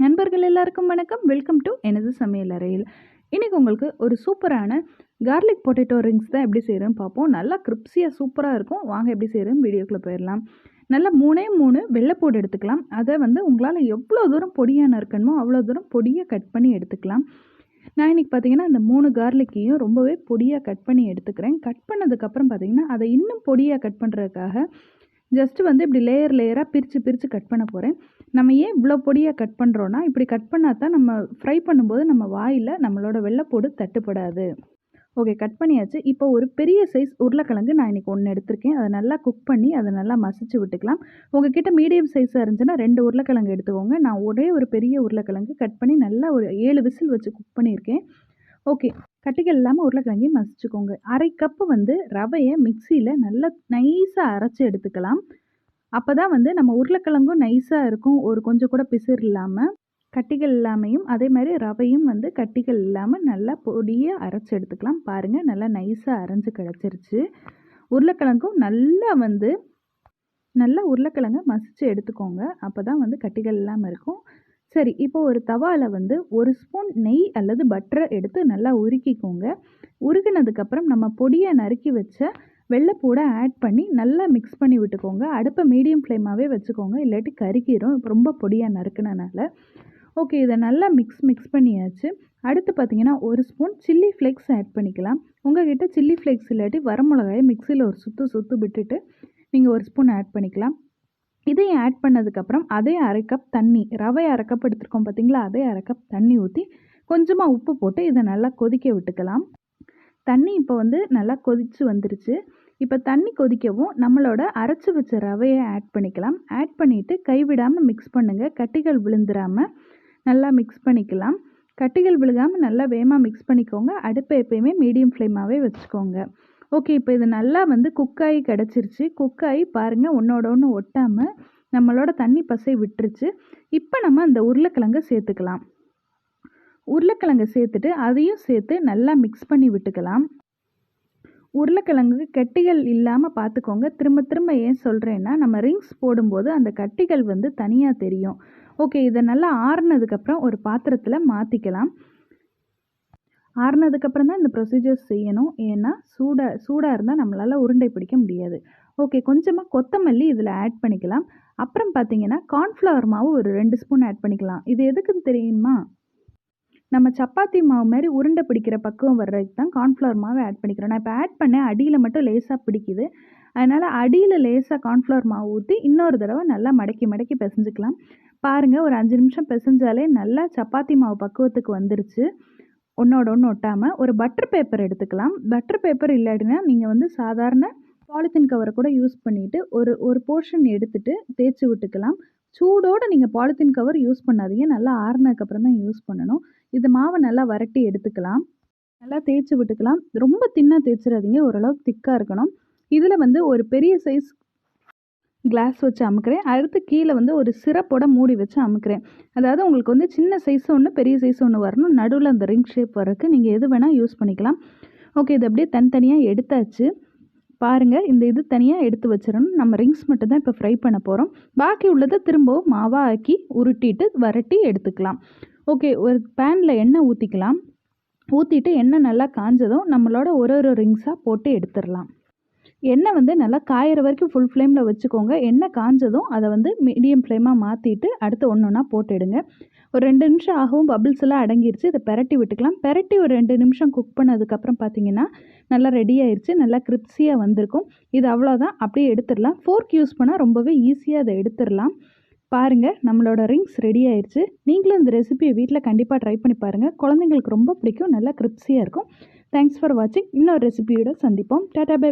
நண்பர்கள் எல்லாருக்கும் வணக்கம். வெல்கம் டு எனது சமையல் அறையில். இன்றைக்கி உங்களுக்கு ஒரு சூப்பரான கார்லிக் பொட்டேட்டோ ரிங்ஸ் தான் எப்படி செய்கிறேன்னு பார்ப்போம். நல்லா கிரிப்ஸியாக சூப்பராக இருக்கும். வாங்க எப்படி செய்கிறேன்னு வீடியோக்குள்ளே போயிடலாம். நல்லா 3 வெள்ளைப்பூடு எடுத்துக்கலாம். அதை உங்களால் எவ்வளோ தூரம் பொடியாக நறுக்கணுமோ அவ்வளோ தூரம் பொடியாக கட் பண்ணி எடுத்துக்கலாம். நான் இன்றைக்கி பார்த்தீங்கன்னா அந்த 3 கார்லிக்கையும் ரொம்பவே பொடியாக கட் பண்ணி எடுத்துக்கிறேன். கட் பண்ணதுக்கப்புறம் பார்த்தீங்கன்னா அதை இன்னும் பொடியாக கட் பண்ணுறதுக்காக ஜஸ்ட்டு இப்படி லேயராக பிரித்து கட் பண்ண போகிறேன். நம்ம ஏன் இவ்வளோ பொடியாக கட் பண்ணுறோன்னா, இப்படி கட் பண்ணால் தான் நம்ம ஃப்ரை பண்ணும்போது நம்ம வாயில் நம்மளோட வெள்ளைப்பூடு தட்டுப்படாது. ஓகே, கட் பண்ணியாச்சு. இப்போ ஒரு பெரிய சைஸ் உருளைக்கிழங்கு நான் இன்றைக்கி 1 எடுத்திருக்கேன். அதை நல்லா குக் பண்ணி அதை நல்லா மசிச்சு விட்டுக்கலாம். உங்கள்கிட்ட மீடியம் சைஸாக இருந்துச்சுன்னா 2 உருளைக்கிழங்கு எடுத்துக்கோங்க. நான் ஒரே ஒரு பெரிய உருளைக்கிழங்கு கட் பண்ணி நல்லா ஒரு 7 விசில் வச்சு குக் பண்ணியிருக்கேன். ஓகே, கட்டிகள் இல்லாமல் உருளைக்கிழங்கையும் மசிச்சுக்கோங்க. 1/2 கப்பு ரவையை மிக்சியில் நல்லா நைஸாக அரைச்சி எடுத்துக்கலாம். அப்போ தான் நம்ம உருளைக்கிழங்கும் நைஸாக இருக்கும், ஒரு கொஞ்சம் கூட பிசிறு இல்லாமல், கட்டிகள் இல்லாமையும் அதே மாதிரி ரவையும் கட்டிகள் இல்லாமல் நல்லா பொடியாக அரைச்சி எடுத்துக்கலாம். பாருங்கள், நல்லா நைஸாக அரைஞ்சி கிடச்சிருச்சு. உருளைக்கிழங்கும் நல்லா உருளைக்கிழங்கை மசித்து எடுத்துக்கோங்க. அப்போ தான் கட்டிகள் இல்லாமல் இருக்கும். சரி, இப்போ ஒரு தவாவில் 1 ஸ்பூன் நெய் அல்லது பட்டரை எடுத்து நல்லா உருக்கிக்கோங்க. உருகினதுக்கப்புறம் நம்ம பொடியாக நறுக்கி வச்ச வெள்ளைப்பூடை ஆட் பண்ணி நல்லா மிக்ஸ் பண்ணி விட்டுக்கோங்க. அடுப்பை மீடியம் ஃப்ளேமாகவே வச்சுக்கோங்க, இல்லாட்டி கருகிரும் ரொம்ப பொடியாக நறுக்குனனால. ஓகே, இதை நல்லா மிக்ஸ் பண்ணியாச்சு. அடுத்து பார்த்திங்கன்னா 1 ஸ்பூன் சில்லி ஃப்ளேக்ஸ் ஆட் பண்ணிக்கலாம். உங்கள்கிட்ட சில்லி ஃப்ளேக்ஸ் இல்லாட்டி வரமிளகாயை மிக்சியில் ஒரு சுற்று விட்டுட்டு நீங்கள் 1 ஸ்பூன் ஆட் பண்ணிக்கலாம். இதையும் ஆட் பண்ணதுக்கப்புறம் அதே 1/2 கப் தண்ணி, ரவை 1/2 கப் எடுத்துருக்கோம் பார்த்திங்களா, அதே 1/2 கப் தண்ணி ஊற்றி கொஞ்சமாக உப்பு போட்டு இதை நல்லா கொதிக்க விட்டுக்கலாம். தண்ணி இப்போ நல்லா கொதித்து வந்துருச்சு. இப்போ தண்ணி கொதிக்கவும் நம்மளோட அரைச்சி வச்ச ரவையை ஆட் பண்ணிக்கலாம். ஆட் பண்ணிவிட்டு கைவிடாமல் மிக்ஸ் பண்ணுங்கள். கட்டிகள் விழுந்துடாமல் நல்லா மிக்ஸ் பண்ணிக்கலாம். கட்டிகள் விழுகாமல் நல்லா வேகமாக மிக்ஸ் பண்ணிக்கோங்க. அடுப்பை எப்பயுமே மீடியம் ஃப்ளேமாகவே வச்சுக்கோங்க. ஓகே, இப்போ இது நல்லா குக்காகி கிடச்சிருச்சு. குக்காகி பாருங்கள், ஒன்றோட ஒன்று ஒட்டாமல் நம்மளோட தண்ணி பசை விட்டுருச்சு. இப்போ நம்ம அந்த உருளைக்கிழங்கை சேர்த்துக்கலாம். உருளைக்கிழங்கை சேர்த்துட்டு அதையும் சேர்த்து நல்லா மிக்ஸ் பண்ணி விட்டுக்கலாம். உருளைக்கிழங்கு கட்டிகள் இல்லாமல் பார்த்துக்கோங்க. திரும்ப ஏன் சொல்கிறேன்னா, நம்ம ரிங்ஸ் போடும்போது அந்த கட்டிகள் தனியாக தெரியும். ஓகே, இதை நல்லா ஆறுனதுக்கப்புறம் ஒரு பாத்திரத்தில் மாற்றிக்கலாம். ஆறுனதுக்கப்புறம் தான் இந்த ப்ரொசீஜர்ஸ் செய்யணும். ஏன்னா சூடாக இருந்தால் நம்மளால் உருண்டை பிடிக்க முடியாது. ஓகே, கொஞ்சமாக கொத்தமல்லி இதில் ஆட் பண்ணிக்கலாம். அப்புறம் பார்த்திங்கன்னா கார்ன்ஃப்ளவர் மாவு ஒரு 2 ஸ்பூன் ஆட் பண்ணிக்கலாம். இது எதுக்குன்னு தெரியுமா? நம்ம சப்பாத்தி மாவு மாதிரி உருண்டை பிடிக்கிற பக்குவம் வர்றதுக்கு தான் கார்ன்ஃப்ளவர் மாவு ஆட் பண்ணிக்கிறோம். நான் இப்போ ஆட் பண்ணேன், அடியில் மட்டும் லேசாக பிடிக்குது. அதனால் அடியில் லேசாக கார்ன்ஃப்ளவர் மாவு ஊற்றி இன்னொரு தடவை நல்லா மடக்கி பிசைஞ்சிக்கலாம். பாருங்கள், ஒரு 5 நிமிஷம் பிசைஞ்சாலே நல்லா சப்பாத்தி மாவு பக்குவத்துக்கு வந்துருச்சு. ஒன்றோட ஒன்று ஒட்டாமல். ஒரு பட்டர் பேப்பர் எடுத்துக்கலாம். பட்டர் பேப்பர் இல்லாட்டினா நீங்கள் சாதாரண பாலித்தீன் கவரை கூட யூஸ் பண்ணிவிட்டு ஒரு போர்ஷன் எடுத்துகிட்டு தேய்ச்சி விட்டுக்கலாம். சூடோடு நீங்கள் பாலித்தீன் கவர் யூஸ் பண்ணாதீங்க, நல்லா ஆறுனதுக்கப்புறம் தான் யூஸ் பண்ணணும். இது மாவை நல்லா வரட்டி எடுத்துக்கலாம். நல்லா தேய்ச்சி விட்டுக்கலாம். ரொம்ப தின்னாக தேய்ச்சிடாதீங்க, ஓரளவுக்கு திக்காக இருக்கணும். இதில் ஒரு பெரிய சைஸ் கிளாஸ் வச்சு அமுக்கிறேன். அடுத்து கீழே ஒரு சிரப்போட மூடி வச்சு அமுக்கிறேன். அதாவது உங்களுக்கு சின்ன சைஸ் ஒன்று பெரிய சைஸ் ஒன்று வரணும். நடுவில் அந்த ரிங் ஷேப் வரக்கு நீங்கள் எது வேணால் யூஸ் பண்ணிக்கலாம். ஓகே, இது அப்படியே தனித்தனியாக எடுத்தாச்சு. பாருங்கள், இந்த இது தனியாக எடுத்து வச்சிடணும். நம்ம ரிங்ஸ் மட்டும் தான் இப்போ ஃப்ரை பண்ண போகிறோம். பாக்கி உள்ளதை திரும்பவும் மாவாக ஆக்கி உருட்டிட்டு வரட்டி எடுத்துக்கலாம். ஓகே, ஒரு பேனில் எண்ணெய் ஊற்றிக்கலாம். ஊற்றிட்டு எண்ணெய் நல்லா காஞ்சதும் நம்மளோட ஒரு ரிங்ஸாக போட்டு எடுத்துடலாம். எண்ணெய் நல்லா காயிற வரைக்கும் ஃபுல் ஃப்ளேமில் வச்சுக்கோங்க. எண்ணெய் காஞ்சதும் அதை மீடியம் ஃப்ளேமாக மாற்றிட்டு அடுத்து ஒன்றா போட்டுடுங்க. ஒரு 2 நிமிஷம் ஆகவும் பபிள்ஸ் எல்லாம் அடங்கிருச்சு. இதை பெரட்டி விட்டுக்கலாம். பெரட்டி ஒரு 2 நிமிஷம் குக் பண்ணதுக்கப்புறம் பார்த்தீங்கன்னா நல்லா ரெடி ஆயிடுச்சு. நல்லா கிரிப்ஸியாக வந்திருக்கும். இது அவ்வளோதான், அப்படியே எடுத்துடலாம். ஃபோர்க் யூஸ் பண்ணால் ரொம்பவே ஈஸியாக அதை எடுத்துடலாம். பாருங்கள், நம்மளோட ரிங்ஸ் ரெடி ஆயிடுச்சு. நீங்களும் இந்த ரெசிபியை வீட்டில் கண்டிப்பாக ட்ரை பண்ணி பாருங்கள். குழந்தைங்களுக்கு ரொம்ப பிடிக்கும், நல்லா கிரிப்ஸியாக இருக்கும். தேங்க்ஸ் ஃபார் வாட்சிங். இன்னொரு ரெசிபியோட சந்திப்போம். Tata bye.